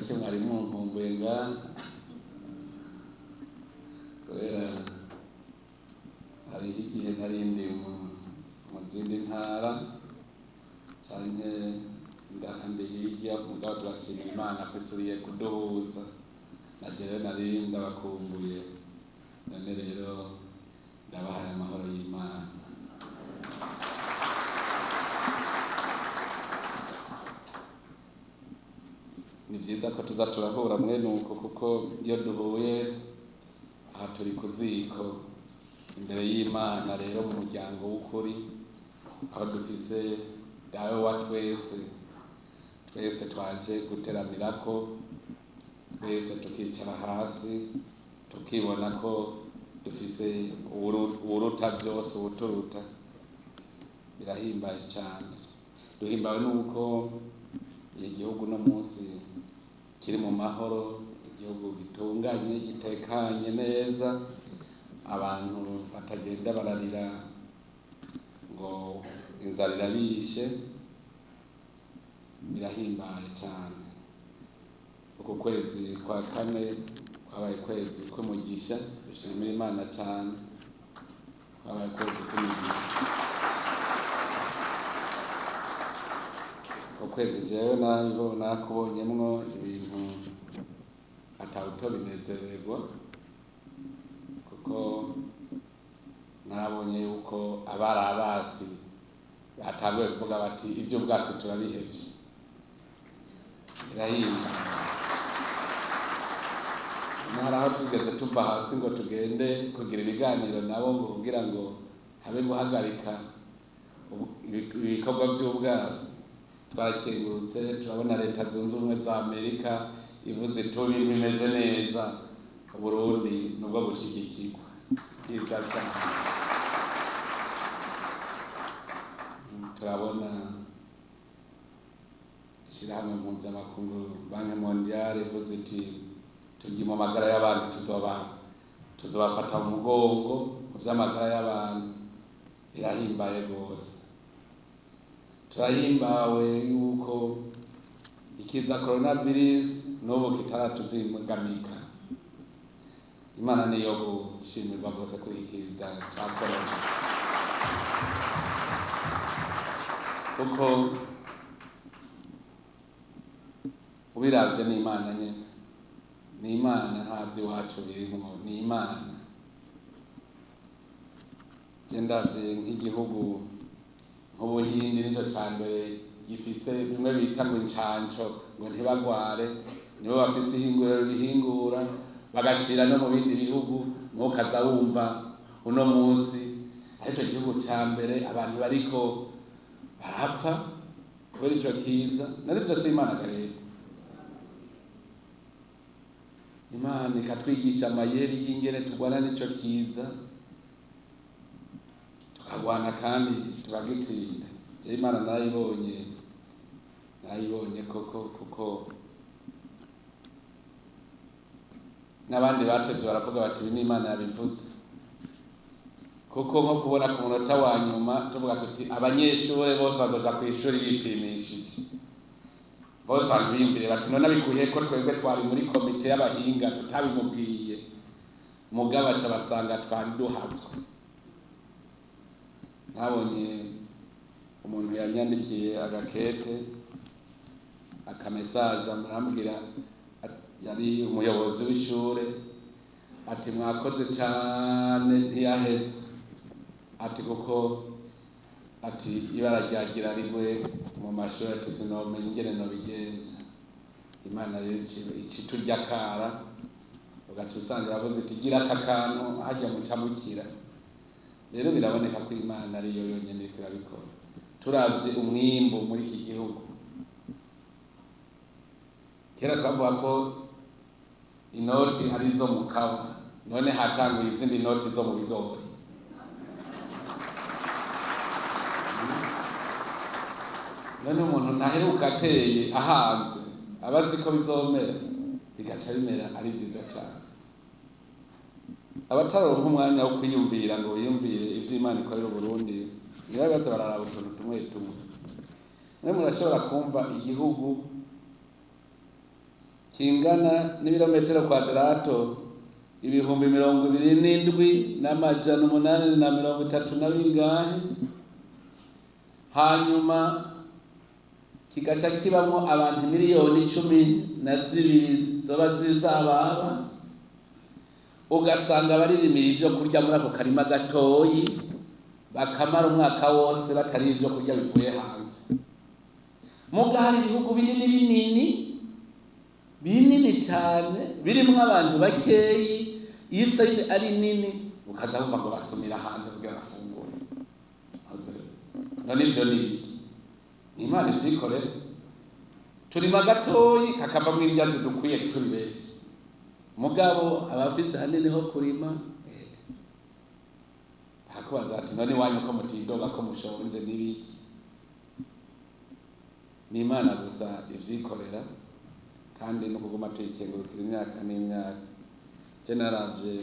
gake mwari munkumbuye nga kubera hariho igihe narindi mu zindi ntara canke ndahandi hirya mugabo turashimira Imana ko isuriye kuduhuza naje rero nari ndabakumbuye none rero ndabahaye amahoro y'Imana. Ni vyiza ko tuza turahura mwene uko kuko iyo duhuye aha turi ku ziko imbere y'Imana rero mu muryango w'ukuri aho dufise dawe wa twese twaje guteramirako twese tukicara hasi tukibona ko dufise uwuruta byose uwuturuta birahimbaye cyane. Duhimbawe nuko igihugu no munsi kiri mu mahoro, igihugu gitunganye gitekanye neza, abantu batagenda bararira ngo inzara irabishe, birahimbaye cyane. Uku kwezi kwa kane kwabaye kwezi k'umugisha, dushimira Imana cyane, kwabaye kwezi k'umugisha. Ukwezi jewe nakubonyemwo ibintu atawuto binezererwa kuko narabonye yuko abari abasi batanguye kuvuga bati ivyo ubwasi turabihevye. Irahimba naraho tugeze tuva hasi ngo tugende kugira ibiganiro nabo ngo kugira ngo habe guhagarika ibikorwa vy'ubwasi. Twarakengurutse turabona leta zunze ubumwe za Amerika ivuze tubi bimeze neza, Burundi nubwo bushigikirwa byiza cyane. Turabona ishirahamwe mpuzamakungu Banki Mondiale ivuze iti tugiye mu magara y'abantu tuzobafata mu mugongo mu vy'amagara y'abantu. Birahimbaye rwose. Turahimbawe yuko ikiza coronavirus n'ubu kitaratuzigamika. Imana niyo gushimirwa rwose kuri ikiza ca corona kuko ubiravye ni Imana nyene, ni Imana ntavyo iwacu birimwo, ni Imana. Ndavye nk'igihugu nk'Ubuhindi nico cambere gifise bimwe bita ngo incanco ngo ntibagware, nibo bafise ihinguriro bihingura bagashira no mu bindi bihugu, mukaza wumva uno munsi arico gihugu cambere abantu bariko barapfa kubera ico kiza. Nari vyose Imana gahera, Imana ikatwigisha amayeri y'ingene tugwana n'ico kiza, tukagwana kandi turagitsinda. Je Imana nayibonye koko kuko n'abandi batevye baravuga bati ni Imana yabivuze, kuko nko kubona ku munota wa nyuma tuvuga tuti abanyeshure bose bazoja kw'ishuri bipimishije. Bose biyumvire bati none abikuye ko twebwe twari muri komite y'abahinga tutabimubwiye, mugabo aca basanga twari duhazwe. Nabonye umuntu yanyandikiye agakete akamesaje amubwira, yari umuyobozi w'ishure, ati mwakoze cyane ntiyaheze, ati kuko ati ibara ryagira rimwe mu mashuri ati sinomenya ingene nobigenza. Imana rero iturya kara ugaca usanga iravuze iti gira aka kantu hajya mucamukira. Rero biraboneka ko Imana ariyo yonyene iriko irabikora. Turavye umwimbu muri iki gihugu, kera twavuga ko inoti ari izo mu kawa, none hatanguye izindi noti zo mu bigori. None umuntu ntaheruka ateye ahanze abazi ko bizomera, bigaca bimera ari vyiza cyane. Abataronka umwanya wo kwiyumvira ngo wiyumvire ivyo Imana ikorera Burundi, niba baza bararaba utuntu tumwe tumwe. Mwe murashobora kumva igihugu kingana n'ibirometero kwadrato 27,830 hanyuma kigaca kibamo abantu miliyoni 12 zoba zizababa, ugasanga baririmira ivyo kurya muri ako karima gatoyi bakamara umwaka wose batari ivyo kurya bivuye hanze. Muga hari ibihugu binini cyane birimwo abantu bakeyi, isi ari nini, ukaza bumva ngo basumira hanze kugira bafungure. None ivyo ni biki? Imana ivyikorera. Turima gatoyi kakavamwo ibyazi dukwiye turi benshi. Mugabo abafise hanini ho kurima hakubaza ati none wanyu ko mutidoga ko mushonje nibiki? Ni Imana gusa ivyikorera kandi no kuguma tuyikengurukira imyaka n'imyaka. Je naravye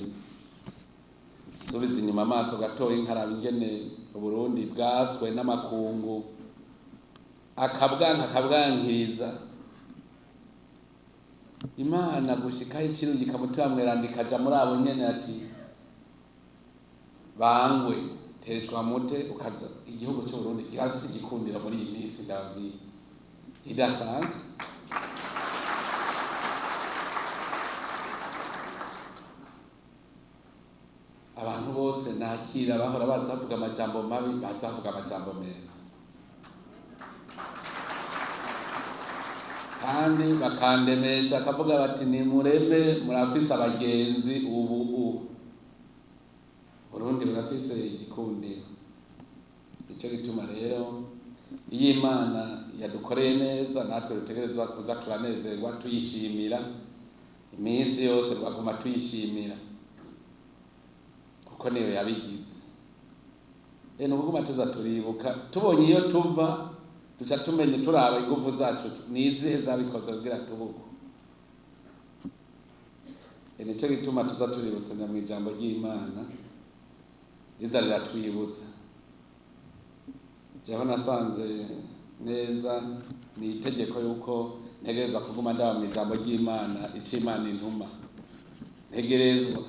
subiza inyuma amaso gatoyi nkaraba ingene Uburundi bwaswe n'amakungu akabwankiriza. Imana gushika ikirungi kamutima mwerandika ja muri abo nyene ati bangwe teshwa mute, ukaza igihugu cyo Burundi kirafise igikundira muri iyi minsi ndabi idasanzwe. Abantu bose nakira bahora bazavuga amajambo mabi bazavuga amajambo meza, kandi bakandemesha akavuga bati ni mureme murafise abagenzi ubu Burundi burafise igikundiro. Ico gituma rero iyo Imana yadukoreye neza natwe dutegerezwa kuza turanezerwa tuyishimira iminsi yose, twaguma tuyishimira kuko niyo yabigize. Nubwo tuza turibuka tubonye iyo tuva duca tumenye turaba ingufu zacu nizihe zabikoze kugira tubuko. Nico gituma tuza tuributsanya mu ijambo ry'Imana riza riratwibutsa. Jeho nasanze neza ni itegeko yuko ntegereza kuguma ndaba mu ijambo ry'Imana ico Imana intuma ntegerezwa,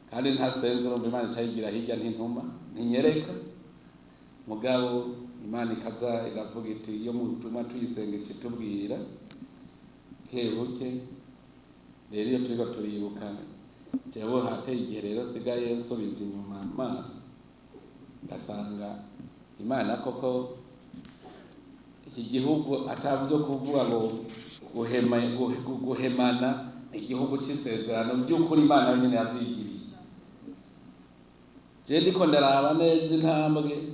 kandi ntasenze urumva Imana icayigira hirya ntintuma ntinyereka. Mugabo Imana ikaza iravuga iti iyo mutuma tuyisenge kitubwira kebuke. Rero iyo turiko turibuka jewe hateye igihe rero sigaye nsubiza inyuma amaso ngasanga Imana koko iki gihugu atavyo kuvuga ngo guhemana igihugu c'isezerano by'ukuri Imana yonyene yavyigiriye. Je ndiko ndaraba neza intambwe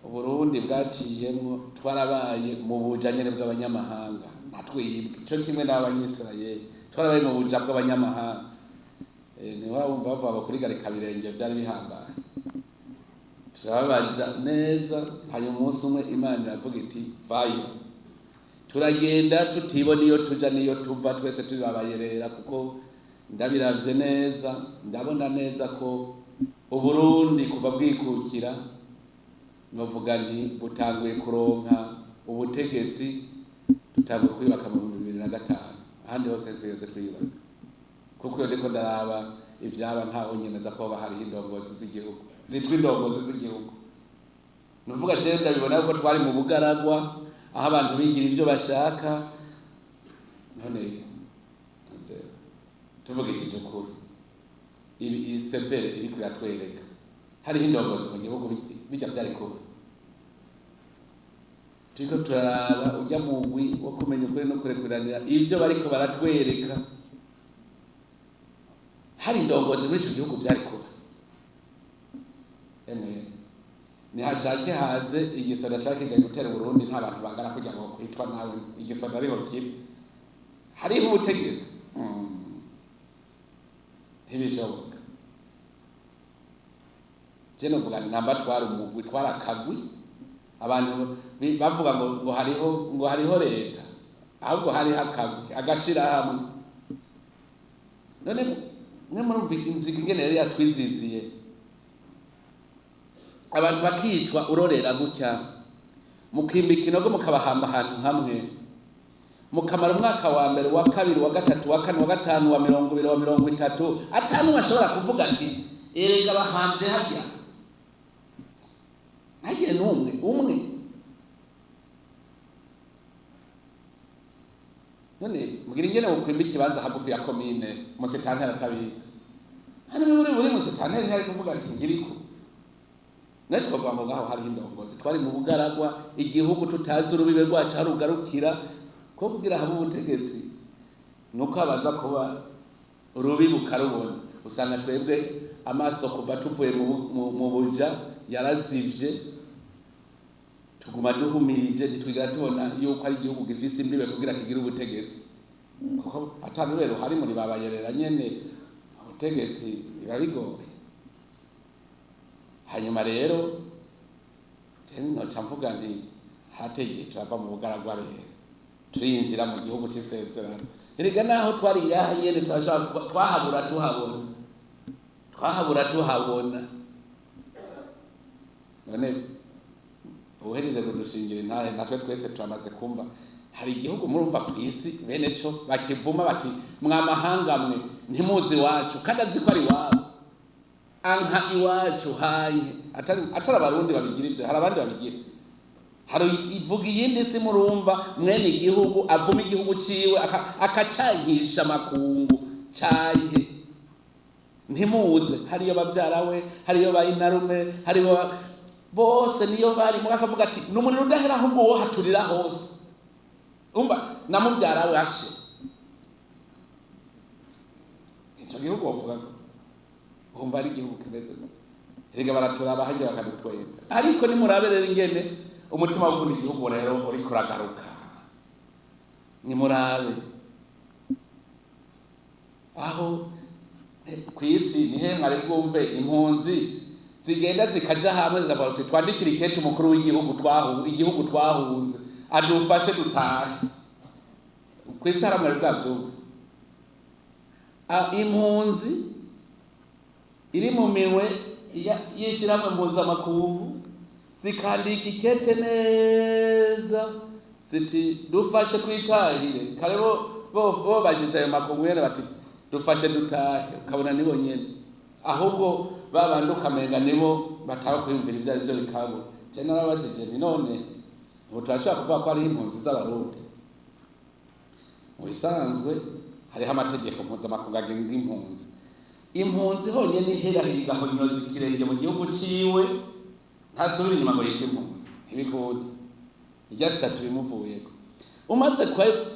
Uburundi bwaciyemwo, twarabaye mu buja nyene bw'abanyamahanga natwibwe ico kimwe n'abanyisirayeli, twarabaye mu buja bw'abanyamahanga. Niho bumva bavuga kuri gareka birenge vyari bihambaye, turabaja neza. Hanyuma umunsi umwe Imana iravuga iti vayo, turagenda tutibona iyo tuja niyo tuva, twese turabayerera kuko ndabiravye neza ndabona neza ko Uburundi kuva bwikukira novuga nti butanguye kuronka ubutegetsi, tutanguye kwibaka mu 2005 ahandi hose twigeze twibaka. Kuko iyo ndiko ndaraba ivyaba ntaho nyemeza ko bahari indongozi z'igihugu zitwa indongozi z'igihugu. Nuvuga je ndabibona ko twari mu bugaragwa aho abantu bigira ivyo bashaka. None tuvugishije ukuri ibi severe iri kuratwereka hari indongozi mu gihugu bijya byari kuba. Turiko turaraba ujya mu gwi wo kumenya ukuri no kurekuranira ivyo bariko baratwereka, hari indongozi muri ico gihugu byari kuba. Ni hashake haze igisoda cyakije gutera Burundi nta bantu bangana kujya ngo kwitwa nawe igisoda ariho kiri hariho ubutegetsi ntibishoboka. Je novuga namba twari umugwi twarakagwi abantu bavuga ngo hariho leta, ahubwo hari hakagwi agashira hamwe. None mwe murumva inzika ingene yari yatwiziziye abantu bakicwa urorera gutya mukimbika inogo mukabahamba ahantu hamwe mukamara umwaka wa mbere wa kabiri wa gatatu wa kane wa gatanu wa 20 wa 30 atanu bashobora kuvuga ati erega bahanze harya nagiye umwe none mugira ingene ukwimba ikibanza hagufi ya komine musitantera atabizi hano buri musitantera ntari kuvuga ati ngiriko natwe bavuga ngo ngaho hari indongozi twari mu bugaragwa igihugu tutazi urubibe rwacu harugarukira ko kugira hamwe ubutegetsi nuko abanza kuba urubibe ukarubona usanga twebwe amaso kuva tuvuye mu buja yarazivye tuguma duhumirije ntitwigira tubona yuko ari igihugu gifise imbibe kugira kigira ubutegetsi kuko atanubero hari muri babayerera nyene ubutegetsi bigoye. Hanyuma rero noca mvuga nti hategeye turava mu bugaragwa rero turinjira mu gihugu c'isezerano erega naho twari ngaha nyene twahabura tuhabona none uhereje kudushingira intahe natwe twese turamaze kumva hari igihugu murumva kw'isi bene co bakivuma bati mwamahanga mwe ntimuzi wacu kandi azi ko ari wabo anka iwacu hanye atari abarundi babigira ivyo hari abandi babigira hari ivuga iyindi si murumva mwene igihugu avuma igihugu ciwe akacangisha makungu cyanke ntimuze hariyo bavyarawe hariyo bayinarume hariyo bose niyo bari mukavuga ati numuriro udahera ahubwo wo haturira hose umva namuvyarawe ashe ico gihugu wovuga umva ari igihugu kimeze erega baraturaba hanje bakadutwenda ariko nimuraberera ingene umutima w'ubundi igihugu rero uri kuragaruka nimurabe aho kw'isi nihe mwari bwumve impunzi zigenda zikaja hamwe zikavuga ati twandikire ikete umukuru w'igihugu twahunze adufashe dutahe kw'isi hari mwari bwavyumva impunzi iri mu minwe yishiramwe mpuzamakungu zikandika ikete neza ziti dufashe twitahire kare bo bajije ayo makungu yene bati dufashe dutahe ukabona nibo nyene ahubwo babandi ukamenga nibo bataho kwiyumvira ivyo arivyo bikabo cyane narabajije ni none ubu turashobora kuvuga ko ari impunzi z'abarundi mu bisanzwe hariho amategeko mpuzamakungu agenga impunzi honyene iherahiga aho inoza ikirenge mu gihugu ciwe ntasubira inyuma ngo yitwe impunzi ntibikunda irya sitatu bimuvuyeko umaze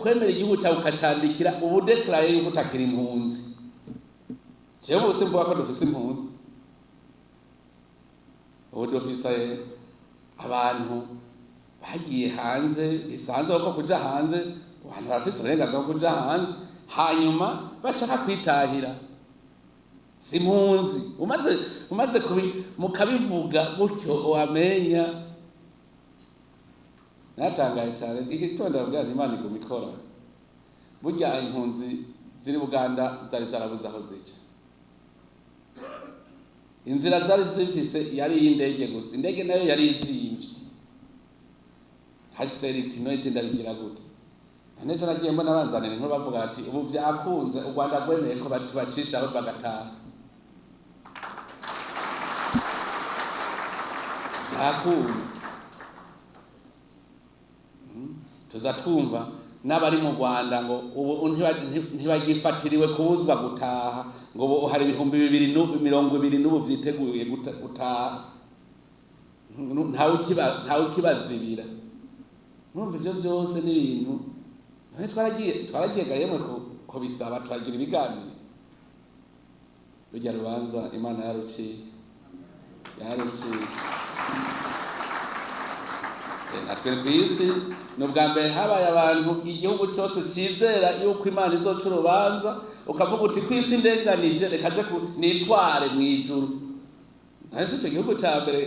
kwemera igihugu cyawe ukacandikira ubu declare yuko utakira impunzi jewe bose mvuga ko dufise impunzi ubu dufise abantu bagiye hanze bisanzwe ko kuja hanze abantu barafise uburenganzira bwo kuja hanze hanyuma bashaka kwitahira si impunzi umaze mukabivuga gutyo wamenya natangaye cyane igitondo bwa Imana iguma ikora burya impunzi ziri Buganda zari zarabuze aho zica inzira zari zifise yari y'indege gusa indege nayo yari izimvye haseriti no igenda bigira gute nejo nagiye mbona banzanira nko bavuga ati ubu vyakunze u Rwanda rwemeye ko batubacisha aho bagataha vyakunze tuzatwumva n'abari mu Rwanda ngo ubu ntibagifatiriwe kubuzwa gutaha ngo hari 2020 n'ubu vyiteguye gutaha ntawe ukibazibira numva ivyo vyose n'ibintu none twaragiye gayemwe ko bisaba turagira ibiganiro bijya rubanza Imana yaruciye natwe kw'isi n'ubwa mbere habaye abantu igihugu cyose cizera yuko Imana izoca urubanza ukavuga uti kw'isi ndenganije reka je nitware mw'ijuru nahise icyo gihugu cya mbere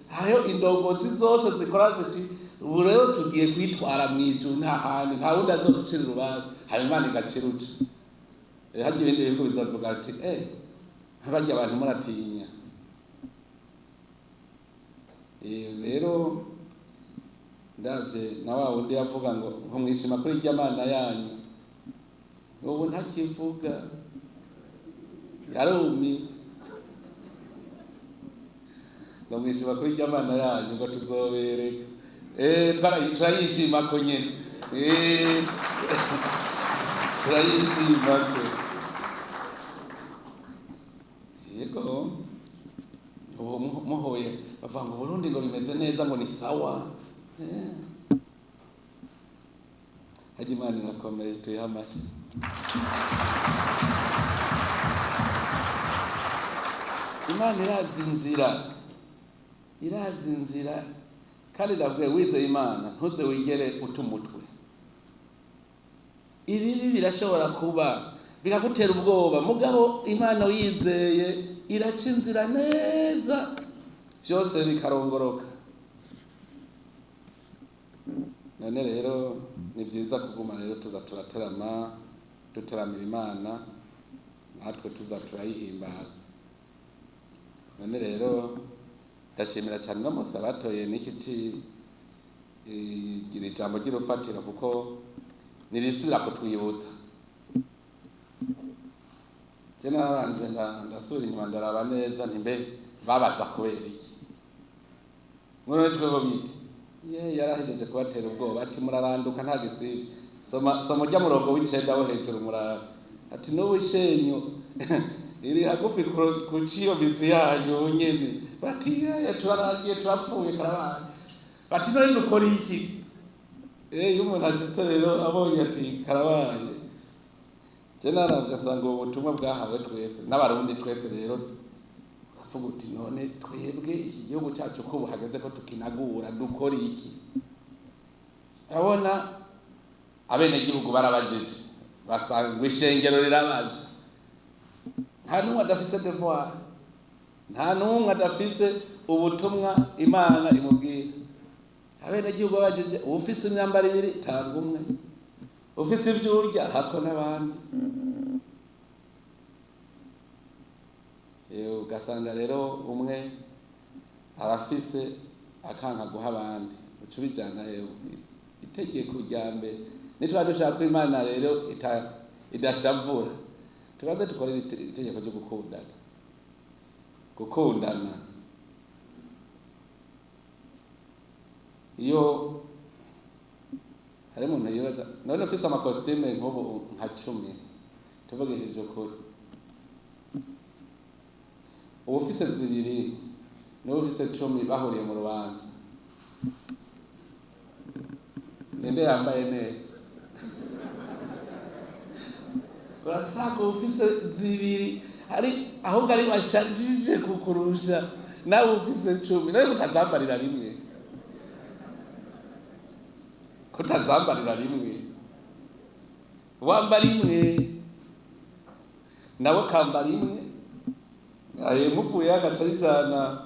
hayo indongozi zose zikora ziti ubu rero tugiye kwitwara mw'ijuru nta handi nta wundi azoducira urubanza hanyuma Imana igacira uca hajya ibindi bihugu bizavuga ati barya abantu muratinya rero ndavye na wa wundi yavuga ngo nkumwishima kuri irya mana yanyu ubu ntakivuga yarumi ngo mwishima kuri irya mana yanyu ngo tuzobereka turayishima ko nyene turayishima ko yego ubu muhoye bavuga ngo Burundi ngo bimeze neza ngo ni sawa haji Imana irakomeye tuyamashi Imana irazi inzira kandi ndabwiye wizeye Imana ntuze wigere utumutwe ibibi birashobora kuba biragutera ubwoba mugabo Imana uyizeye iraca inzira neza byose bikarongoroka none rero ni vyiza kuguma rero tuza duteramira Imana natwe tuza turayihimbaza none rero ndashimira cyane no musa batoye n'iki iri jambo ry'urufatiro kuko nirisubira kutwibutsa je naranje ndasubira inyuma ndaraba neza ntimbe babaza kubera iki murone twego bite yarahejeje kubatera ubwoba ati muraranduka nta gisivye soma rya murongo w'icenda wo hejuru murara ati n'ubushenyu iri hagufi ku ciyo bizi yanyu nyene bati turarangiye turapfuye karabaye bati none dukora iki iyo umuntu ashitse rero abonye ati karabaye je naravye nsanga ubu butumwa bwahawe twese n'abarundi twese rero avuga uti none twebwe iki gihugu cyacu ko buhageze ko tukinagura dukora iki abona abene gihugu barabajije basanga ishengero rirabaza nta numwe adafise devoir nta numwe adafise ubutumwa Imana imubwira abene gihugu babajije ufise imyambaro ibiri tanga umwe ufise ivyurya hako n'abandi ugasanga rero umwe arafise akanka guha abandi ucubijana itegeko rya mbere nitwa dushaka ko Imana rero idashavura tubaze dukorera itegeko ryo gukundana iyo hari umuntu yibaza none ufise amakositime nk'ubu nka 10 tuvugishije ukuri ufise zibiri n'ufise 10 bahuriye mu rubanza nende yambaye neza urasanga ufise zibiri hari ahubwo ari bashajije kukurusha nawe ufise 10 nawe utazambarira rimwe wambara imwe nawe kambara imwe aye mupfuye agaca yijana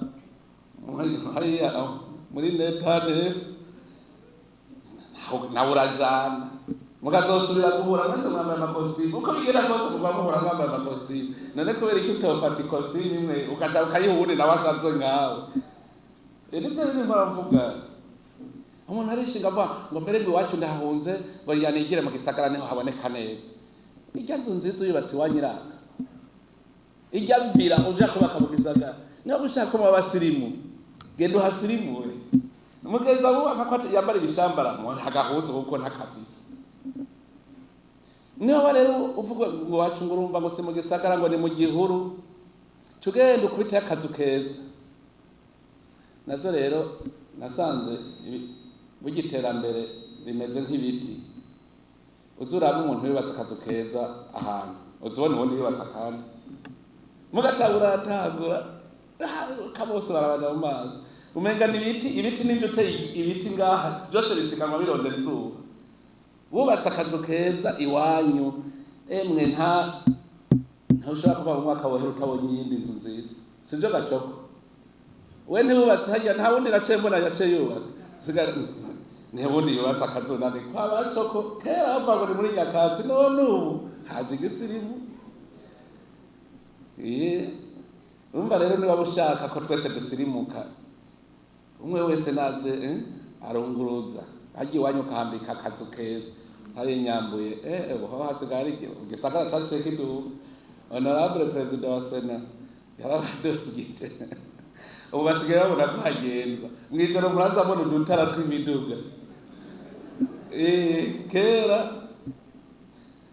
muri nepanef nawe urajana mukazosubira guhura mwese mwambaye amakositimu uko bigera kose mugwa muhura mwambaye amakositimu none kubera iki utofata ikositimu imwe ukashaka ukayihundi nawe ashatse nkawe nivyo rero mvuga umuntu arishinga avuga ngo mbere iwacu ndahunze ngo yanigire mu gisagara niho haboneka neza irya nzu nziza yubatse iwanyiranga irya mvira uja kubaka mu gisagara niho gushaka mu abasirimu genda uhasirimure umugeza wubaka ko yambara ibishambara mu hagahuza kuko ntakafise niho rero uvuga ngo wacu ngo urumva ngo si mu gisagara ngo ni mu gihuru tugenda ukubita akazu keza nazo rero nasanze bugiterambere rimeze nk'ibiti uzuraba umuntu yubatse akazu keza ahantu uzubona ubundi yubatse akandi mugatagura atagura kabose barabana mu mazi umenga ibiti n'ibyo uteye ibiti ngaha byose bisiganwa birondera izuba wubatse akazu keza iwanyu emwe ntushobora kuva mu mwaka wohera utabonye iyindi nzu nziza sibyo gacoko we ntiwubatse hajya nta wundi naciye mbona yaciye yubaka sigara ntibundi yubatse akazu nani kwa bacoko kera bavuga ngo ni muri Nyakatsi none ubu haje igisirimu urumva rero niba ushaka ko twese dusirimuka umwe wese naze arunguruza hagiye iwanyu ukahambika akazu keza hari Nyambuye uho hasigara igisagara caciye kiduga. Honorable President wa Sena yarabadugije ubu basigaye babona ko hagendwa mwijoro muraza mbona udutara tw'imiduga kera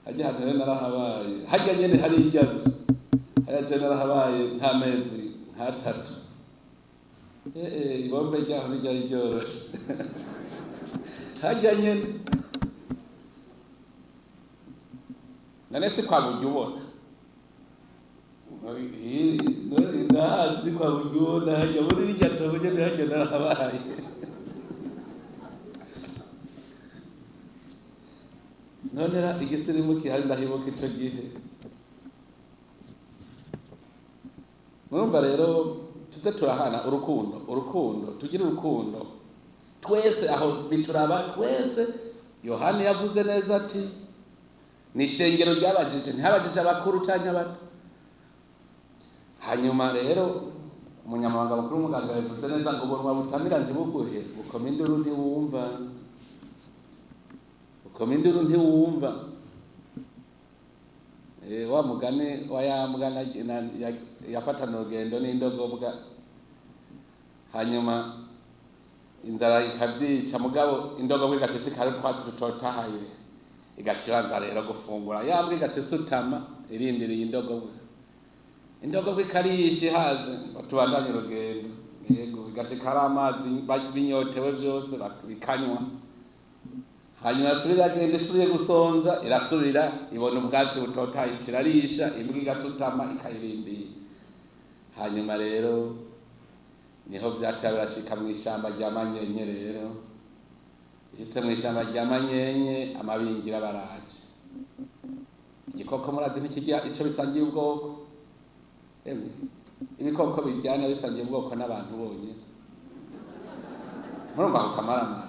hajya hantu rero narahabaye hajya nyene hari iryazo hajya narahabaye nta mezi nk'atatu ibombe ryaho ntiryari ryoroshe hajya nyene none si kwa burya ubona ndahazi ni kwa burya ubona hajya muri rirya togo nyene hajya narahabaye none igisirimu kihari ndahibuka ico gihe. Mwumva rero tuze turahana urukundo tugire urukundo twese aho bituraba twese. Yohani yavuze neza ati ni ishengero ryabajije ntihabajije abakuru canke abato. Hanyuma rero umunyamabanga mukuru w'umuganga yavuze neza ngo ubunwa butamira ntibuguhe bukoma induru ntiwumva kominduru ntiwumva wa mugani wa ya mugana yafatana urugendo n'indogobwa hanyuma inzara ikavyica mugabo indogobwa igacishikara twatsi dutotahaye igacibanza rero gufungura yambwe igacisutama irindiriye indogobwa ikariyishi haze batubandanye urugendo yego igashikara amazi binyotewe vyose bikanywa hanyuma asubira agenda isubiye gusonza irasubira ibona ubwatsi butotaye kirarisha imbwa igasutama ikayirindiye. Hanyuma rero niho vyateye birashika mu ishamba rya Manyenye. Rero ishitse mu ishamba rya Manyenye amabingira baraje igikoko murazi nikijya ico bisangiye ubwoko ibikoko bijyana bisangiye ubwoko n'abantu bonye murumva ko kamara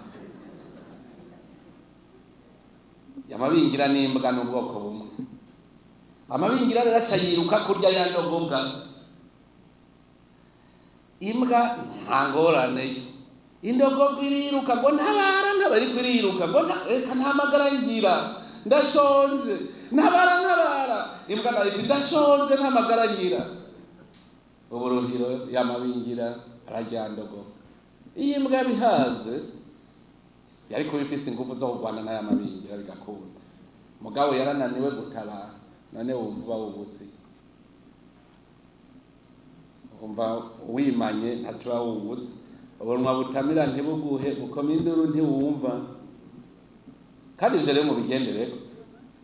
amabingira n'imbwa n'ubwoko bumwe. Amabingira rero aca yiruka kurya ya ndogobwa. Imbwa nta ngorane yo. Indogobwa iriruka ngo ntabara ariko iriruka ngo reka ntamagara ngira ndashonje ntabara. Imbwa nayo iti ndashonje ntamagara ngira. Uburuhiro y'amabingira ararya ndogobwa. Iyi mbwa bihaze yari kubifise ingufu zo kurwana n'aya mabingira bigakunda. Mugabo yarananiwe gutabara none wumva wubutse umva wimanye ntacuba wubutse ubunwa butamira ntibuguhe bukoma induru ntiwumva kandi ivyo rero mu bigendereko.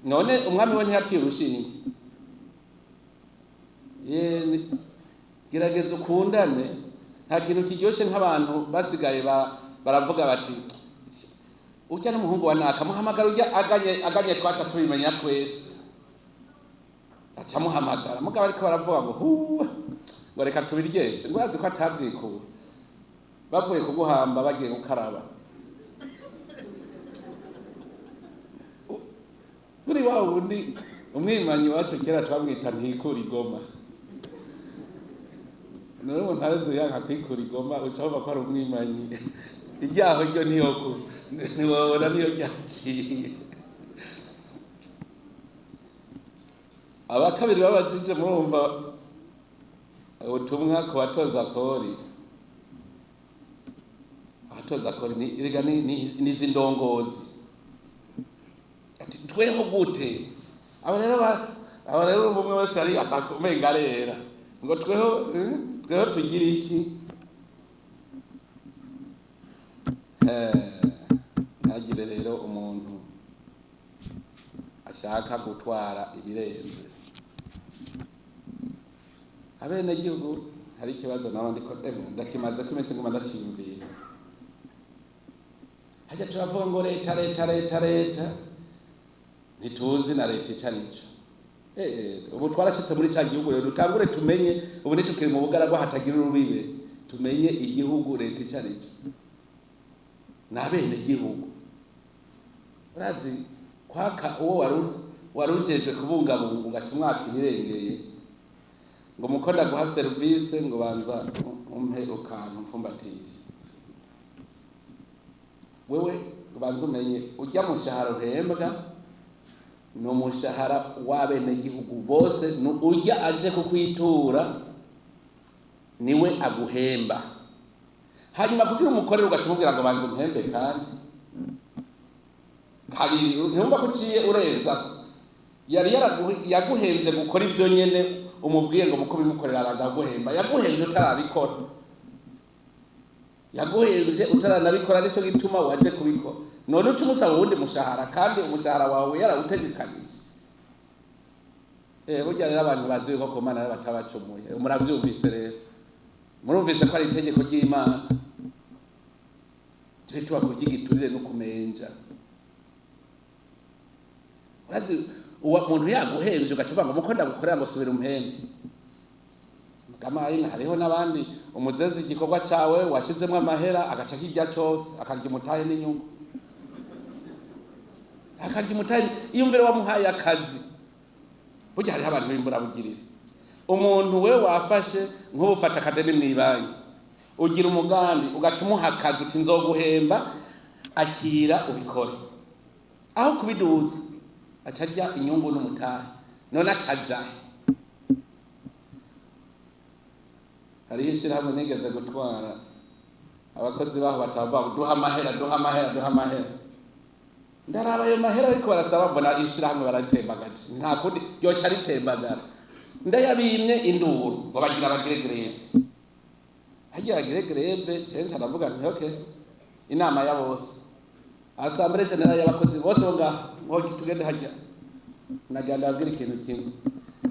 None umwami we ntiyatiye urushinge gerageza ukundane nta kintu kiryoshe nk'abantu basigaye baravuga bati ujya n'umuhungu wa naka muhamagara ujya aganye twaca tubimenya twese aca muhamagara mugabo ariko baravuga ngo ngo reka tubiryeshe ngo azi ko atavyikura bavuye kuguhamba bagiye gukaraba kuri wa wundi umwimanyi wacu kera twamwita ntikura igoma. None umuntu arenze yanka kwikura igoma ucavuga ko ari umwimanyi iryaho ryo ntiwabona niyo ryaciye. Abakabiri babajije murumva ubutumwa ku batoza kori. Abatoza kori ni zindongozi ati tweho gute aba rero umwe wese ari atakumenga rera ngo tweho tugira iki ntagire rero umuntu ashaka gutwara ibirenze abene gihugu. Hari ikibazo nawe ndiko ndakimaze ko imese ngoma ndacimvira hajya turavuga ngo leta ntituzi na leta icarico. Ubu twarashitse muri cya gihugu rero dutangure tumenye ubu nitukiri mu bugaragwa hatagira urubibe tumenye igihugu leta icarico n'abene gihugu. Urazi kwaka uwo warujejwe kubungabunga ugaca umwaka ibirengeye ngo mukonda guha service ngo banza umpe ukantu mfumbatisha wewe ubanza umenye urya mushahara uhembwa ni umushahara w'abenegihugu bose, urya aje kukwitura niwe aguhemba. Hanyuma kugira umukorere ugacumubwira ngo banza umuhembe kandi kabiri ntumva kuciye urenza yari yaguhembye gukora ibyo nyene umubwiye ngo muko bimukorera abanza guhemba, yaguhembye utarabikora, yaguhembye utaranabikora, nicyo gituma waje kubikora. None uca umusaba uwundi mushahara kandi umushahara wawe yarawutegekanije. Burya rero abantu bazi ko ku Mana batabacumuye, muravyumvise rero, murumvise ko ari itegeko ry'Imana cyo tuba kugigiturire no kumenja. Urazi uwa muntu yaguhembye ugacuva ngo muko ndagukorera ngo subira umuhembe. Kamaina hariho nabandi umuzezi igikorwa cyawe washizemo amahera agaca kijya cyose akarya umutahe n'inyungu, akarya umutahe iyumvire wamuhaye akazi. Burya hariho abantu bimbura bugirira umuntu we wafashe nk'ubufata akadeni mwibanyi, ugira umugambi ugaca umuha akazi uti nzoguhemba akira ubikore, aho kubiduza acarya inyungu n'umutahe. None acaja hariho ishyirahamwe nigeze gutwara abakozi baho batava duha amahera ndaraba ayo mahera ariko barasaba mbona ishyirahamwe baratembagaje, nta kundi yoca ritembagara. Ndayabimye induru ngo bagira bagire greve, hagira bagire greve cense aravuga nti okay inama ya bose assemblée générale y'abakozi bose ngo tugende hajya naganda abwira ikintu kimwe,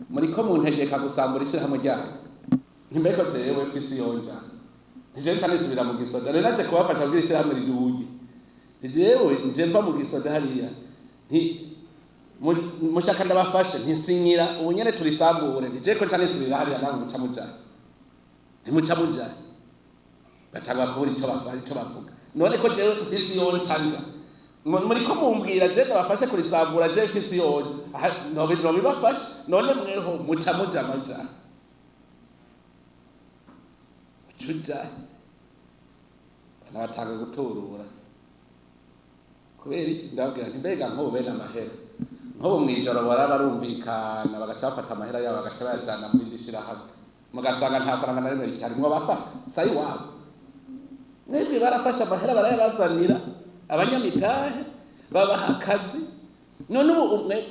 muri ko mu ntegeka gusambura ishyirahamwe ryayo ntimbeko jewe fisi yonja nje cyane subira mu gisoda rero naje kubafasha kugira ishyirahamwe riduge. Jewe nje mva mu gisoda hariya mushaka ndabafashe ntisinyira ubunyene turisambure nije ko cyane subira hariya nawe muca muja batagwa kubura icyo bafari icyo bavuga. None ko jewe fisi yonja muri ko mumbwira je ndabafashe kurisambura je fisi yonja no bibafashe, none mweho muca maja chuja nabatanga guturura kubera iki ndabwira nti mbega nko bene amahera nko mwijoro barumvikana bagacafata amahera yabo bagaca bayajana muri ndishira hamwe mugasanga nta faranga na rimwe rikihari mwo bafata sayi wabo mwebwe barafasha amahera barayabazanira abanyamitahe babaha akazi. None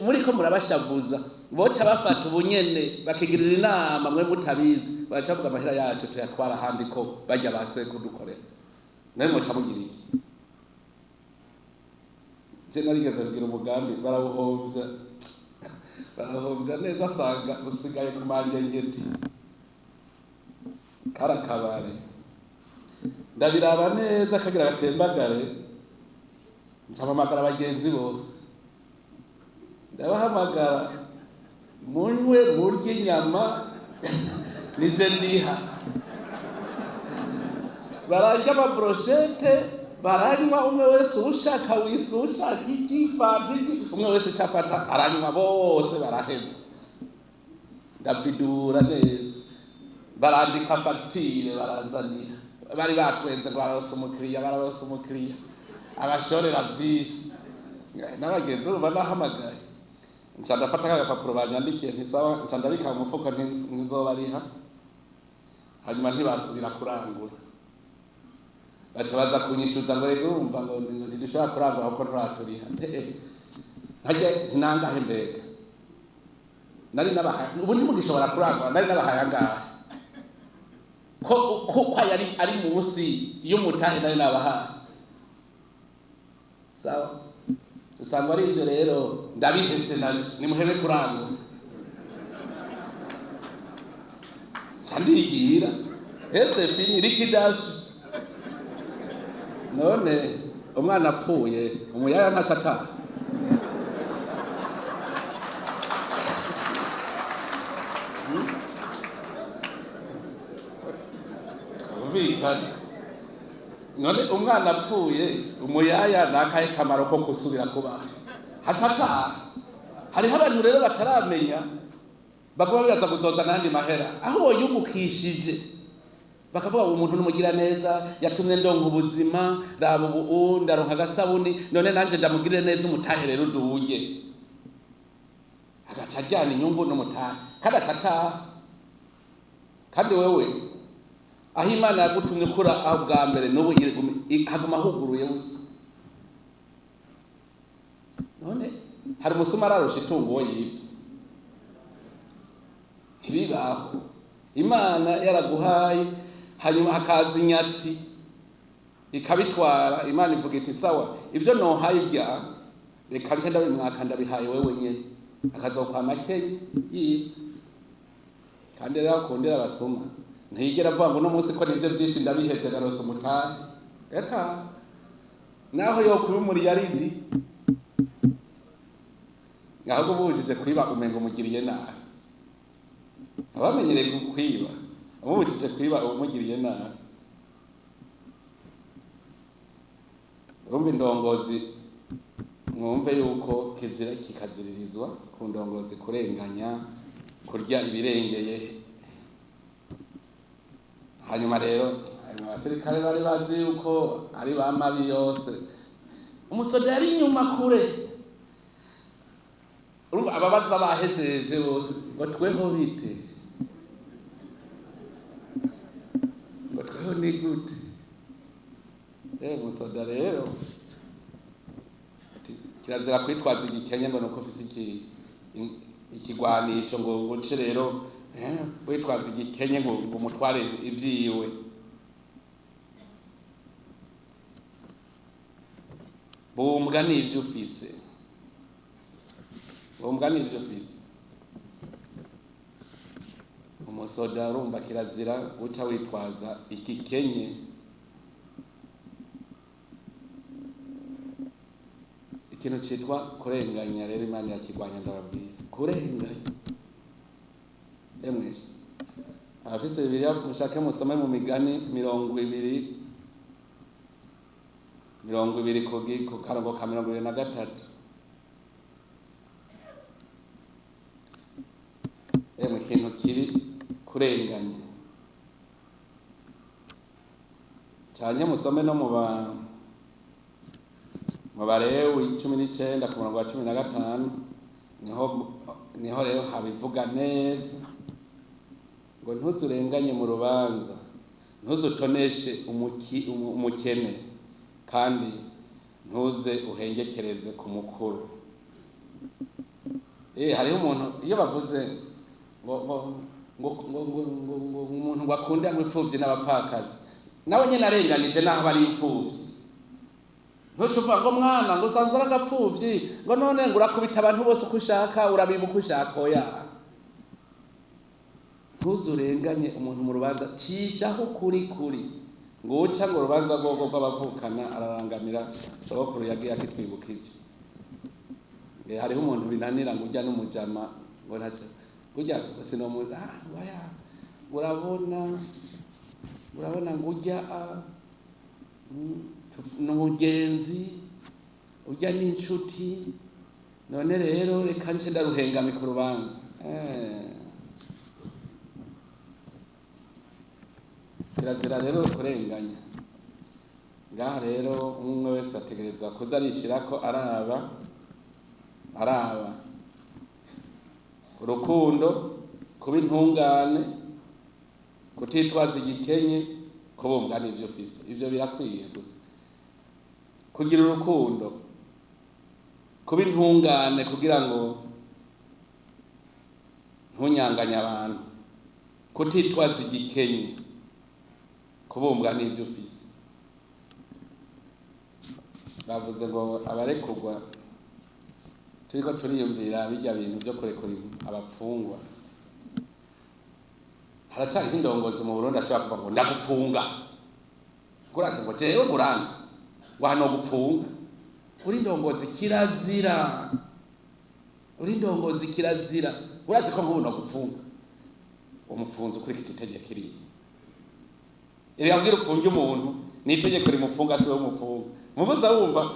muri ko murabashavuza boca bafata ubunyene bakigirira inama mwe mutabizi bacavuga amahera yacu tuyatwara handi ko bajya base kudukorera. Nawe muca mugira iki? Je narigeze kugira umugambi barawuhovya neza asanga usigaye ku mangengeti karakabare ndabiraba neza kagira gatembagare nsabamagara abagenzi bose ndabahamagara munywe murya inyama nije ndiha bararya amabroshete baranywa umwe wese ushaka wisi ushaka ikifambiki umwe wese cafata aranywa bose baraheze ndavidura neza barandika facture baranzanira bari batwenze ngo barose umukiriya abashorera vyinshi n'abagenzi urumva nahamagaye nca ndafata agapapuro banyandikiye ntisawa nca ndabika mu mufuko nzobariha hanyuma ntibasubira kurangura baca baza kunyishuza ngo rego urumva ngo ntidushobora kurangura kuko nturaturiha ntajya ntinangahe mbega nari nabahaye ubu ntimugishobora kurangura nari nabahaye angahe ko ari munsi y'umutahe nari nabahaye sawa usanga ari ivyo rero ndabihevye naje nimuhebe kurangura sandigira ese fini rikidashi. None umwana apfuye umuyaya ntacata ubikana. None umwana apfuye umuyaya nakahe kamaro ko kusubira kuba hacata. Hariho abantu rero bataramenya baguma bibaza kuzoza nandi mahera aho boyungukishije bakavuga ngo umuntu n'umugira neza yatumye ndonka ubuzima raba ubu ndaronka agasabuni none nanje ndamugirire neza umutahe rero uduge agaca ajyana inyungu n'umutahe kandi acataha kandi wewe aho Imana yagutumye ukura aho bwa mbere n'ubu haguma huguruye buke none hari umusuma ararusha itungo uwo yivye ntibibaho. Imana yaraguhaye hanyuma hakaza inyatsi ikabitwara. Imana ivuga iti sawa ivyo nohaye ibya reka nce ndabimwaka ndabihaye wewe nyene akazokwa makenye yiwe. Kandi rero akundira abasuma ntiyigera avuga ngo no munsi ko nivyo vyinshi ndabihevye garose umutahe eka naho yo kubimuri yarindi ahubwo bujije kwiba umengo mugiriye nabi. Abamenyereye kwiba umubujije kwiba umugiriye nabi. Urumva indongozi mwumve yuko kizira kikaziririzwa ku ndongozi kurenganya kurya ibirengeye. Hanyuma rero abasirikare bari bazi yuko ari bamabi yose umusoda yari inyuma kure. Urumva ababaza bahejeje bose ngo tweho bite ngo tweho ni gute umusoda rero kirazira kwitwaza igikenye ngo nuko ufise ikigwanisho ngo uce rero witwaza igikenye ngo umutware ivyiwe. Bumbwa n'ivyo ufise umusoda urumva kirazira guca witwaza igikenye. Ikintu citwa kurenganya rero Imana yakigwanya ndababwira kurenganya. Emwese abafise Bibiliya mushake musome mu Migani 20 ku karongo ka 23. Ikintu kiri kurenganya cyane musome no mu Balewi 19 ku murongo wa 15 niho rero habivuga neza ngo ntuzurenganye mu rubanza ntuzutoneshe umukene kandi ntuze uhengekereze ku mukuru. Hariho umuntu iyo bavuze ngo umuntu wakunda nk'imfuvyi n'abapfakazi nawe nyene arenganije naho bari imfuvyi. Ntucuva ngo mwana ngo usanzwe aragapfuvyi ngo none ngo urakubita abantu bose uko ushaka urabibuka uko ushaka oya. Ntuzurenganye umuntu mu rubanza cishaho kuri ngo uca ngo urubanza rwogo rw'abavukana ararangamira sogokuru yagiye akitwibukije. Hariho umuntu binanira ngo ujya n'umujama ngo ntaco ujya sinomu waya urabona ngo ujya n'umugenzi ujya n'inshuti none rero reka nce ndaruhengame ku rubanza. Kirazira rero kurenganya. Ngaha rero umwe wese ategerezwa kuza arishira ko araba urukundo kuba intungane kutitwaza igikenye kubumbwa n'ivyo ufise ivyo birakwiye gusa. Kugira urukundo kuba intungane kugira ngo ntunyanganya abantu kutitwaza igikenye kubumbwa n'ivyo ufise. Bavuze ngo abarekurwa turiko turiyumvira bijya bintu byo kurekura abapfungwa haracari indongozi mu Burundi ashobora kuvuga ngo ndagufunga kuranze ngo jewe nguranze ngo hano gufunga uri ndongozi kirazira urazi ko nk'ubu no gufunga umufunzo kuri kititegeko kiriye iri yabwira ufunge umuntu nitegeko rimufunga si we umufunga mubuza wumva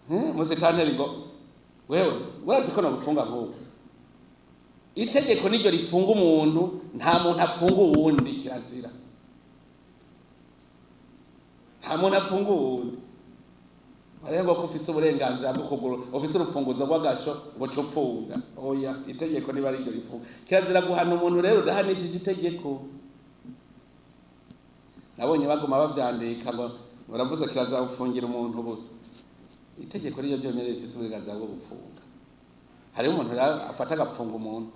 musitanteri ngo wewe urazi ko no gufunga nk'ubu itegeko niryo rifunga umuntu nta muntu afunga uwundi kirazira. nta muntu afunga uwundi barengo ko ufise uburenganzira bwo kugura ufise urufunguzo rw'agasho ngo copfunga oya itegeko niba ari ryo rifunga kirazira guhana umuntu rero udahanishije itegeko nabonye bagoma bavyandika ngo baravuze kirazira gufungira umuntu bose itegeko riyo ryonyene rifise uburenganzira bwo gufunga hari umuntu afata agapfunga umuntu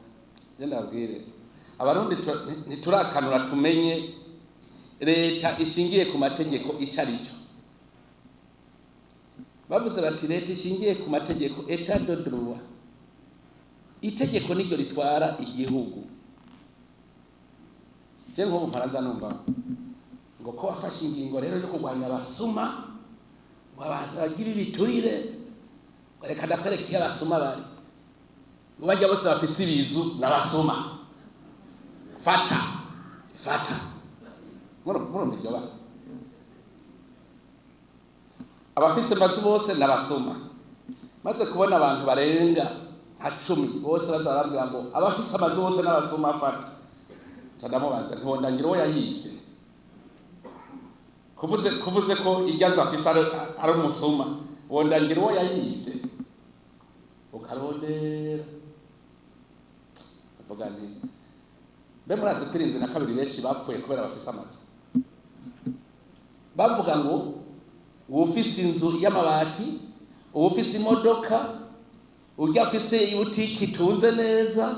genda babwire abarundi ntiturakanura tumenye leta ishingiye ku mategeko icarico bavuze bati leta ishingiye ku mategeko état de droit itegeko niryo ritwara igihugu je nko mu Faransa numva ngo ko afashe ingingo rero yo kurwanya abasuma ngo abagira ibiturire ngo reka ndakwereke abasuma bari ngo bajya bose bafise ibizu n'abasuma fata murumva iryo ba abafise amazu bose n'abasuma maze kubona abantu barenga nka 10 bose bazarambira ngo abafise amazu bose n'abasuma fata cadamubaza ntiwondangira uwo yahivye kuvuze ko iryanza afise ari umusuma wondangira uwo yahivye ukarondera avuga nti mbe murazi ko 72 benshi bapfuye kubera bafise amazu bavuga ngo ufise inzu y'amabati ufise imodoka urya afise ibutiki itunze neza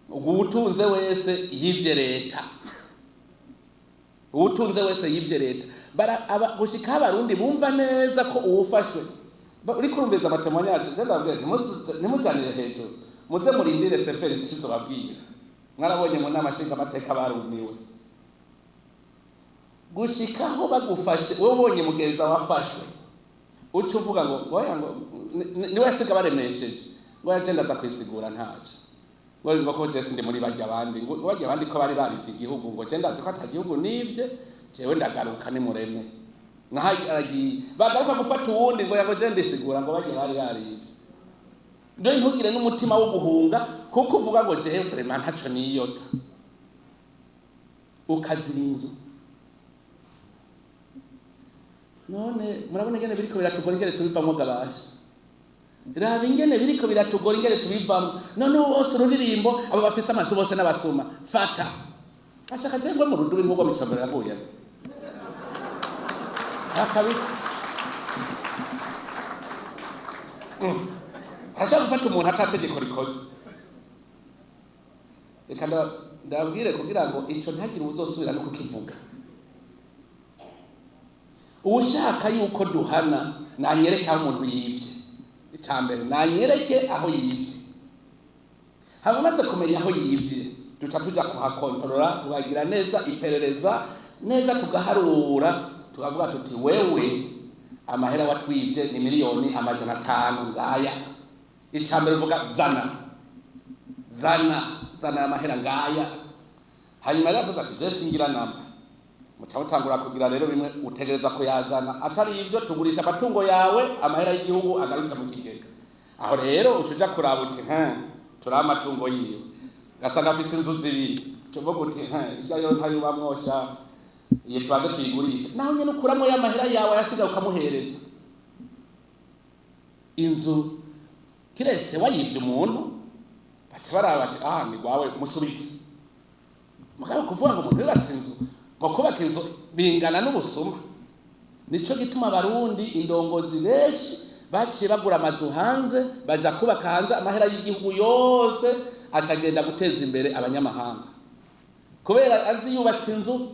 ubutunze wese yivye leta ubutunze wese yivye leta gushika abarundi bumva neza ko uwufashwe uri kurumviza amatemwa nyacu ndababwira ntimuzanire hejuru muze murindire seferi zishizo babwira mwarabonye mu namashinga amateka barumiwe gushikaho bagufashe wowe ubonye mugenza wafashwe uca uvuga ngo oya ngo niwe asiga baremesheje ngo yagenda aza kwisigura ntaco ngo ko Jesse ndi muri bajya abandi ngo bajya abandi ko bari barivye igihugu ngo je ndazi ko atagihugu nivye jewe ndagaruka ni mureme nahagi bagaruka gufata uwundi ngo yago je ndisigura ngo bajya bari barivye ndo ntugire n'umutima wo guhunga kuko uvuga ngo je vraiment ntaco niyotsa ukazira inzu none murabona ingene biriko biratugora ingene tubivamwo gabasha raba ingene biriko biratugora ingene tubivamwo none bose ururirimbo abo bafise amazu bose n'abasuma fata ashaka jengwe mu rudubi nk'uko micambero yaguye akabisa ashaka gufata umuntu atategeko rikoze reka ndabwire kugira ngo ico ntagire uzosubira no kukivuga ushaka yuko duhana nanyereke aho umuntu yivye icambere nanyereke aho yivye hamaze kumenya aho yivye duca tuja kuhakontorora tukagira neza iperereza neza tugaharura tukavuga tuti wewe amahera watwivye ni miliyoni 500 ngaya icambere uvuga zana amahera ngaya hanyuma yavuze ati je singira namba mucawutangura kugira rero bimwe utegereza ko yazana atari ivyo tugurisha amatungo yawe amahera y'igihugu agaruka mu kigega aho rero ucuja kuraba uti turi amatungo yiwe gasanga afise inzu zibiri tuvuga uti irya yo ntayuba mwosha iyo tubaze tuyigurisha naho nyene ukuramo y'amahera yawe yasiga ukamuhereza inzu kiretse wayivye umuntu baca baraba ati ni gwawe musubize mugabo kuvuga ngo umuntu yubatse inzu ngo kubaka inzu bingana n'ubusuma nico gituma abarundi indongozi benshi baciye bagura amazu hanze baja kubaka hanze amahera y'igihugu yose acagenda guteza imbere abanyamahanga kubera azi yubatse inzu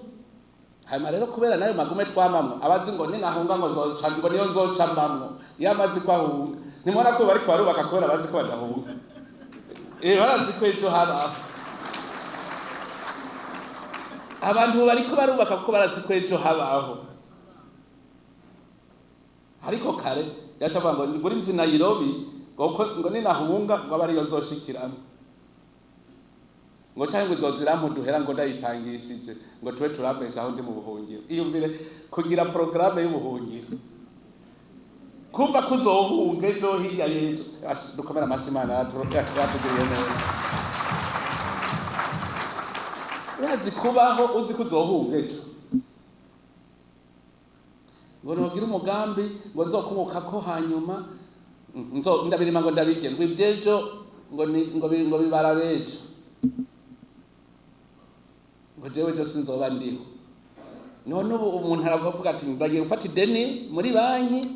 hanyuma rero kubera nayo magume twamamwe abazi ngo ninahunga ngo zoca ngo niyo nzoca mbamwo yamazi ko ahunga nimubona ko bari barubaka kubera bazi ko badahunga barazi ko ejo habaho abantu bariko barubaka kuko barazi ko ejo habaho ariko kare yacavuga ngo nguri nzi Nairobi ngo ninahunga ngo abariyo nzoshikiramo ngo cyangwa izozirampu duhera ngo ndayipangishije ngo tube turabesha aho ndi mu buhungiro iyumvire kugira programme y'ubuhungiro kumva kuzohunga ejo hirya y'ejo dukomera amashimana yatugiriye neza urazi kubaho uzi kuzohunga ejo ngo nogira umugambi ngo nzokunguka ko hanyuma ndabirima ngo ndabige ngo ivyejo ngo bibara bejo ngo jewe jo sinzoba ndiho. None ubu umuntu aravuga ati ndagiye gufata ideni muri banki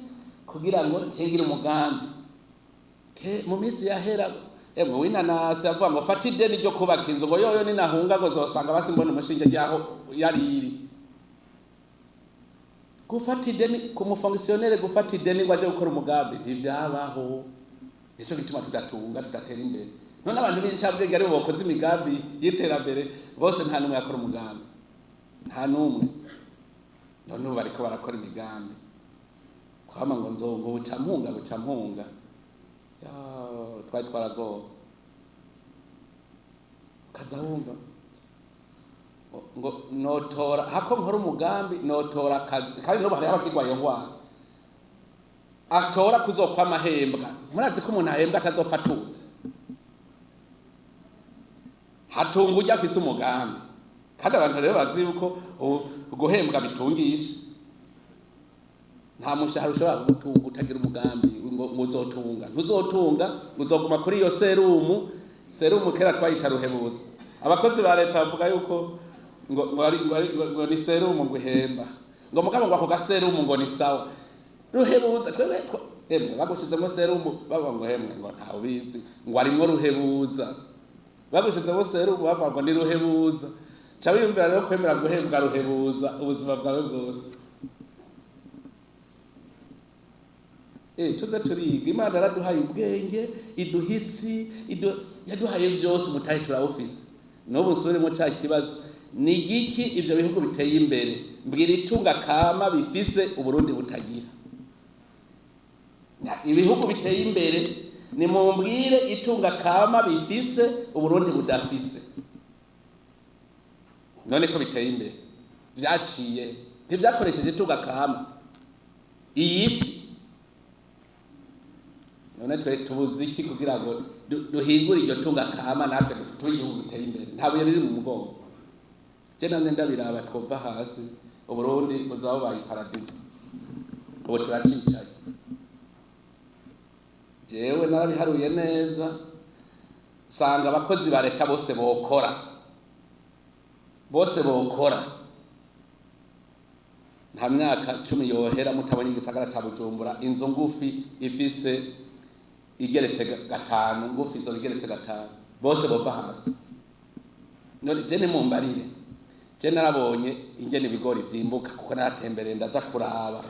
kugira ngo nshingira umugambi. Mu minsi yahera emwe winanasi avuga ngo fata ideni ryo kubaka inzu ngo yoyo ninahunga ngo zosanga basimbona umushinge ryaho yariri. Gufata ideni ku mufonctionnaire, gufata ideni ngo aje gukora umugambi ntivyabaho. Nico gituma tudatunga tudatera imbere. None abantu b'incabwenge ari bo bakoze imigambi y'iterambere bose nta numwe yakora umugambi, nta numwe. None ubu bariko barakora imigambi kwama ngo nzongo buca mpunga twari twaragowe kaza wumva ngo notora hako nkora umugambi notora akazi kandi no bari abakigwayo ngwana atora kuzokwa amahembwa. Murazi ko umuntu ahembwa atazofatutse hatunga ujya afise umugambi kandi abantu rero bazi yuko guhembwa bitungisha. Nta mushahara ushobora gutunga utagira umugambi ngo uzotunga. Ntuzotunga uzoguma kuri iyo serumu kera twayita ruhebuza. Abakozi ba leta bavuga yuko ngo ni serumu ngo ihemba ngo mugabo ngo ako gaserumu ngo ni sawa ruhebuza. Twebwe bagushizemo serumu baba ngo hemwe ngo ntawe ubizi ngo arimwo ruhebuza. Bagushizemo serumu bava ngo ni ruhebuza. Cha wiyumvira rero kwemera guhembwa ruhebuza ubuzima bwawe bwose. Tuze turiga. Imana yaraduhaye ubwenge, iduhisi, yaduhaye byose umutahe turawufise. N'ubu nsubiremo cya kibazo ni igiki ivyo bihugu biteye imbere mbwira itunga kama bifise Uburundi butagira. Ibihugu biteye imbere ni mumbwire itunga kama bifise Uburundi budafise. None ko biteye imbere vyaciye ntivyakoresheje itunga kama iyisi. None twe tubuzi iki kugira ngo duhingure iryo tunga kama natwe turi igihugu biteye imbere. Ntabwo riri mu mugongo. Je namwe ndabiraba twova hasi Uburundi buzaba bayi paradiso. Ubu turacicaye. Jewe narabiharuye neza sanga abakozi ba leta bose bokora nta myaka 10 yohera mutabonye igisagara ca Bujumbura inzu ngufi ifise igeretse gatanu ngufi izo igeretse gatanu bose bova hasi. None je mumbarire je narabonye ingene ibigori vyimbuka kuko naratembereye ndaza kuraba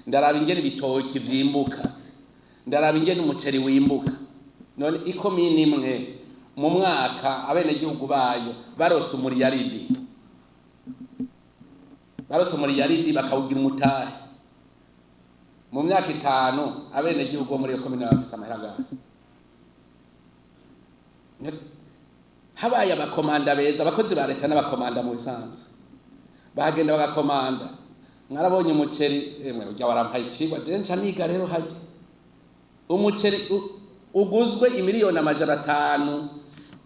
ndaraba ingene bitoki vyimbuka ndaraba ingene umuceri wimbuka. None ikomini imwe mu mwaka abene gihugu bayo barose umuriyaridi bakawugira umutahe. Mu myaka 5 abene gihugu muri iyo komine bafise amahera. Habaye abakomanda beza abakozi ba leta n'abakomanda mu bisanzwe bagenda bagakomanda. Mwarabonye umuceri emwe ujya warampaye ikigwa je nca niga rero haje umuceri uguzwe imiliyoni 500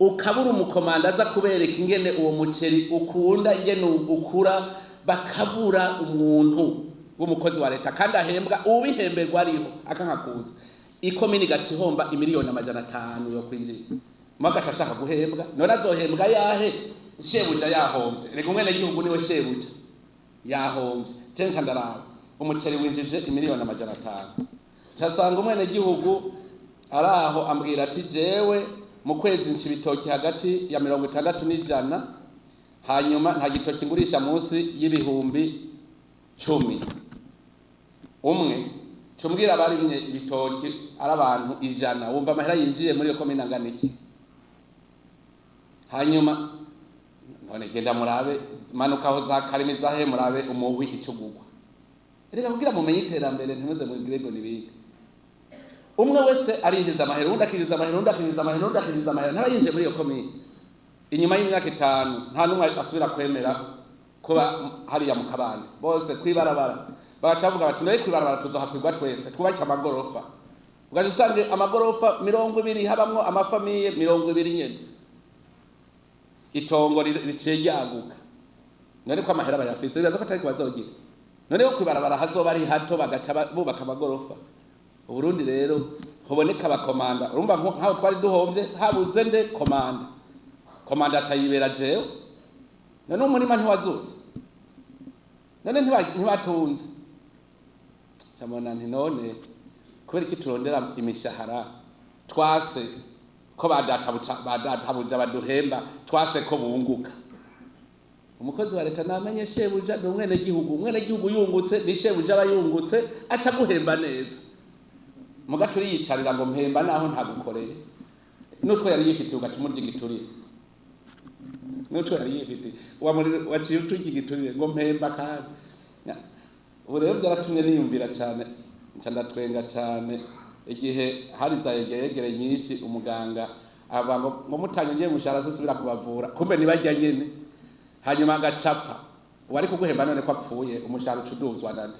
ukabura umukomanda aza kubereka ingene uwo muceri ukunda ingene ukura bakabura umuntu w'umukozi wa leta kandi ahembwa ubihemberwa ariho akankakuza ikomini gacihomba imiliyoni 500 yo kwinjira mwagaca ashaka guhembwa. None azohembwa yahe? Shebuja yahombye. Reka umwene gihugu niwe shebuja yahombye. Censa ndaraba umuceri winjije imiliyoni 500 cyasanga umwene gihugu araho ambwira ati jewe mu kwezi nshibitoki hagati ya 60 n'ijana hanyuma nta gitoki ngurisha munsi y'ibihumbi 10 umwe cumbwira barimye ibitoki ari abantu 100 wumva amahera yinjiye muri yo komine angana iki. Hanyuma none genda murabe manukaho za karimi zahe murabe umuhwi icugugwa. Reka kugira mumenye iterambere ntimuze mu grego nibindi. Umwe wese arinjiza amahera undi akijiza amahera ntabayinje muri iyo komine. Inyuma y'imyaka 5 nta numwe asubira kwemera kuba hariya mu kabande bose kwibarabara bagacavuga bati noye kwibarabara tuzohakwirwa twese twubake amagorofa. Ugaje usange amagorofa 20 habamwo amafamiye 20 nyene. Itongo riciye ryaguka. None ko amahera bayafise biraza ko atari kwazogira. noneho kwibarabara hazoba ari hato bagaca bubaka amagorofa. Uburundi rero hoboneka abakomanda, urumva nkaho twari duhomvye habuze nde komanda acayibera jewe, none umurima ntiwazutse, none ntibatunze. Camona nti none kubera iki turondera imishahara twase ko badatabuja baduhemba twase ko bunguka. Umukozi wa leta namenye shebuja n'umwene gihugu yungutse ni shebuja abayungutse aca guhemba neza. Mugaturi yicarira ngo mpemba naho ntagukoreye. Nutwe yari yifitiye ugacumurya igiturire. Nutwe yari yifitiye waciye utugigiturire ngo mpemba kandi. Ubu rero byaratumye niyumvira cyane ndatwenga cyane igihe hari za yegere nyinshi umuganga ava ngo mutanye ngiye mushara sisubira kubavura kumbe nibajya nyene hanyuma agacapfa wari kuguhemba none ko apfuye umushara ucuduzwa nande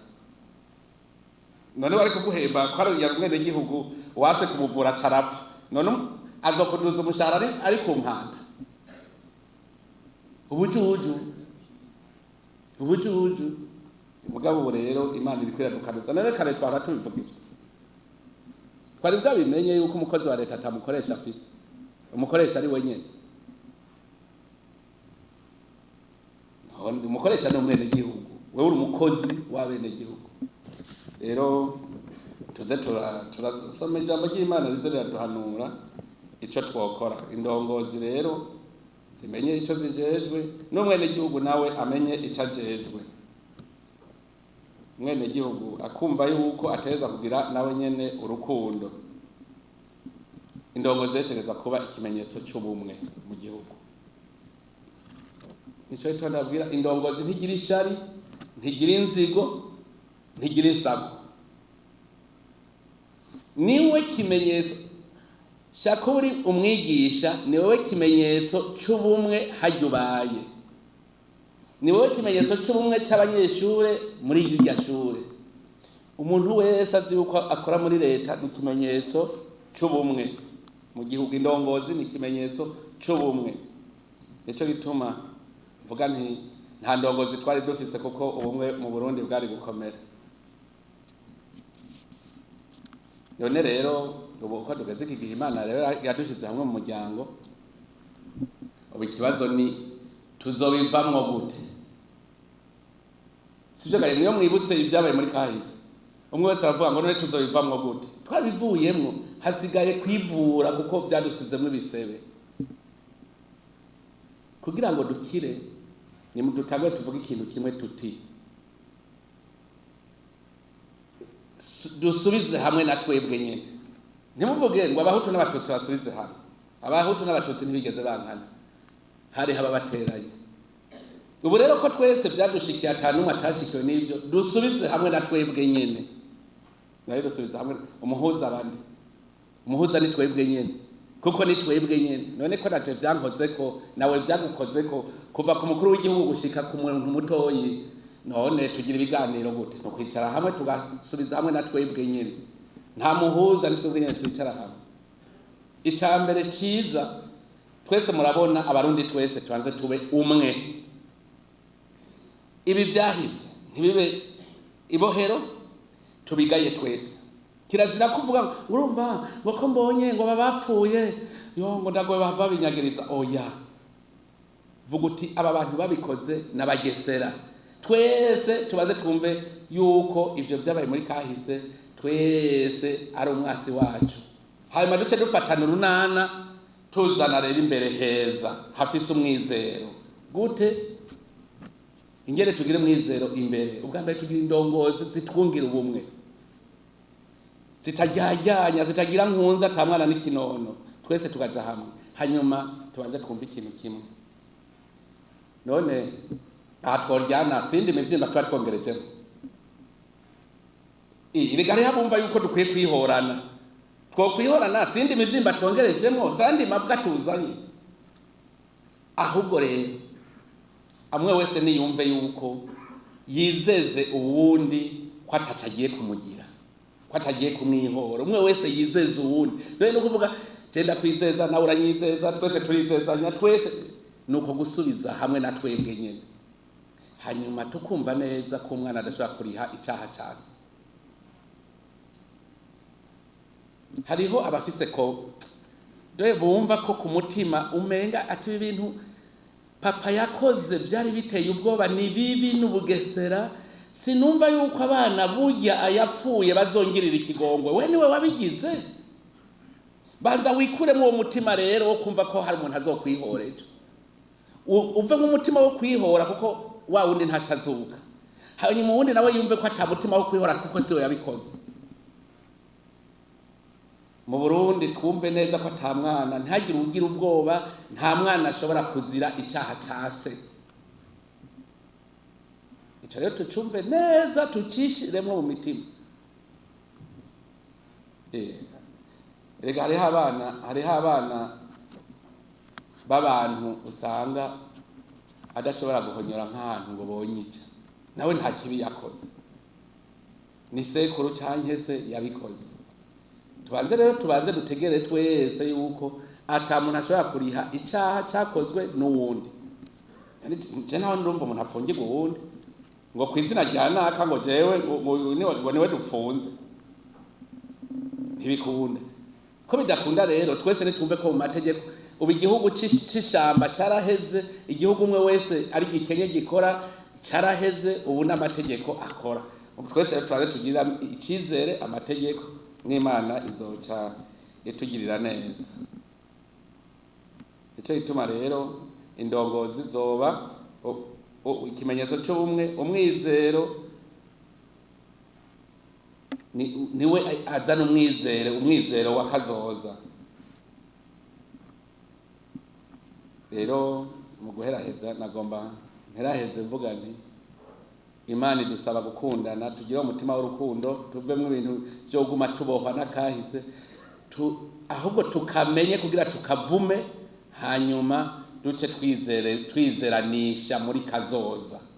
none wari kuguhemba ko ari mwene gihugu wase kumuvura carapfa none azokuduza umushara ari ku mpanda ubujuju mugabo rero Imana iri kwiradukanuza none kare twara tubivuga ivyo twari bwabimenye yuko umukozi wa leta atamukoresha afise umukoresha ari wenyene umukoresha no mwene gihugu wewe uri umukozi wa bene gihugu rero tuze turasoma ijambo ry'Imana rize riraduhanura ico twokora indongozi rero zimenye ico zijejwe no mwene gihugu nawe amenye ico ajejwe mwene gihugu akumva yuko ateza kugira nawe nyene urukundo. Indongozi zetegeza kuba ikimenyetso cy'ubumwe mu gihugu. Nico twandabwira indongozi ntigira ishari, ntigira inzigo, ntigira insago. Niwe kimenyetso shakuri umwigisha ni wowe kimenyetso cy'ubumwe hajyubaye. Ni wowe kimenyetso cy'ubumwe cy'abanyeshure muri iryo shure. Umuntu wese azi uko akora muri leta ni kimenyetso cy'ubumwe mu gihugu. Indongozi ni kimenyetso cy'ubumwe. Nico gituma mvuga nti nta ndongozi twari dufise kuko ubumwe mu Burundi bwari gukomera. None rero uko dugeze iki gihe Imana rero yadushize hamwe mu muryango. Ubu ikibazo ni tuzobivamwo gute? Sivyo gaye niyo mwibutse ibyabaye muri kahise. Umwe wese aravuga ngo none tuzobivamwo gute? Twabivuyemwo hasigaye kwivura kuko byadusizemwe ibisebe. Kugira ngo dukire ni mudutangwe tuvuga ikintu kimwe tuti dusubize hamwe na twebwe nyene. Ntimuvuge ngo abahutu n'abatutsi basubize hamwe. Abahutu n'abatutsi ntibigeze bankana. Hari haba bateranye. Ubu rero ko twese byadushikiye atanumwe atashikiwe n'ivyo dusubize hamwe na twebwe nyene. Nari dusubize hamwe umuhuza abandi. Umuhuza ni twebwe nyene. Kuko ni twebwe nyene. None ko naje byankozeko nawe byagukozeko kuva ku mukuru w'igihugu gushika ku muntu mutoyi. None tugira ibiganiro gute? No kwicara hamwe tugasubiza hamwe na twebwe nyene. Nta muhuza ni twebwe nyene twicara hamwe. Icambere ciza twese murabona abarundi twese tuanze tube umwe. Ibi vyahise ntibibe ibohero tubigaye twese. Kirazira kuvuga urumva ngo ko mbonye ngo babapfuye yo ngo ndagoye bava binyagiriza oya. Vuga uti aba bantu babikoze nabagesera. Twese tubaze twumve yuko ivyo vyabaye muri kahise twese ari umwasi wacu. Hanyuma duce dufatana urunana tuzana rero imbere heza hafise umwizero. Gute? Ingere tugire mwizero imbere. Ubwa mbere tugira indongozi zitwungira ubumwe. Zitajyajyanya, zitagira nkunza atamwana n'ikinono. Twese tukaja hamwe. Hanyuma tubanze twumva ikintu kimwe. None atworyana sindi mivyimba twa twongerejemo. Ibigari yabumva yuko dukwiye kwihorana. Two kwihorana sindi mivyimba twongerejemo sandi mabwa tuzanye. Ahubwo rero amwe wese niyumve yuko yizeze uwundi ko atacagiye kumugira. Ko atagiye kumwihora. Umwe wese yizeze uwundi. None no kuvuga genda kwizeza nawe uranyizeza twese turizezanya twese nuko gusubiza hamwe na twebwe nyene. hanyuma tukumva neza ko umwana adashobora kuriha icyaha cyase. Hariho abafise ko doye bumva ko ku mutima umenga ati ibintu papa yakoze byari biteye ubwoba, ni bibi n'ubugesera, sinumva yuko abana burya ayapfuye bazongirira ikigongwe. We niwe wabigize, banza wikuremo uwo mutima rero wo kumva ko hari umuntu azokwihoreje, uve mu mutima wo kwihora kuko wa wundi ntaca azuka, hanyuma uwundi nawe yumve ko ata mutima wo kwihora kuko siwe yabikoze. Mu Burundi twumve neza ko ata mwana, ntihagire ugira ubwoba, nta mwana ashobora kuzira icyaha cyase. Icyo rero tucumve neza, tucishiremo mu mitima. Rega hariho abana b'abantu usanga adashobora guhonyora nk'ahantu ngo bonyica, nawe nta kibi yakoze, ni sekuru canke se yabikoze. Tubanze dutegere twese yuko ata muntu ashobora kuriha icyaha cyakozwe n'uwundi. Je naho ndumva umuntu afungirwa uwundi ngo kwizina rya naka ngo jewe ngo niwe dupfunze, ntibikunda. Ko bidakunda rero twese nitwumve ko mu mategeko ubu igihugu c'ishamba caraheze, igihugu umwe wese ari gikenye gikora caraheze, ubu n'amategeko akora. Twese rero turaze tugirira icizere amategeko, n'Imana izoca itugirira neza. Icyo gituma rero indongozi zoba ikimenyetso cy'ubumwe, umwizero niwe azana umwizero wakazoza. Rero mu guheraheza nagomba nteraheze mvuga nti Imana idusaba gukundana, tugire umutima w'urukundo, tuvemo ibintu byo guma tubohwa n'akahise, ahubwo tukamenye kugira tukavume, hanyuma duce twizeranisha muri kazoza.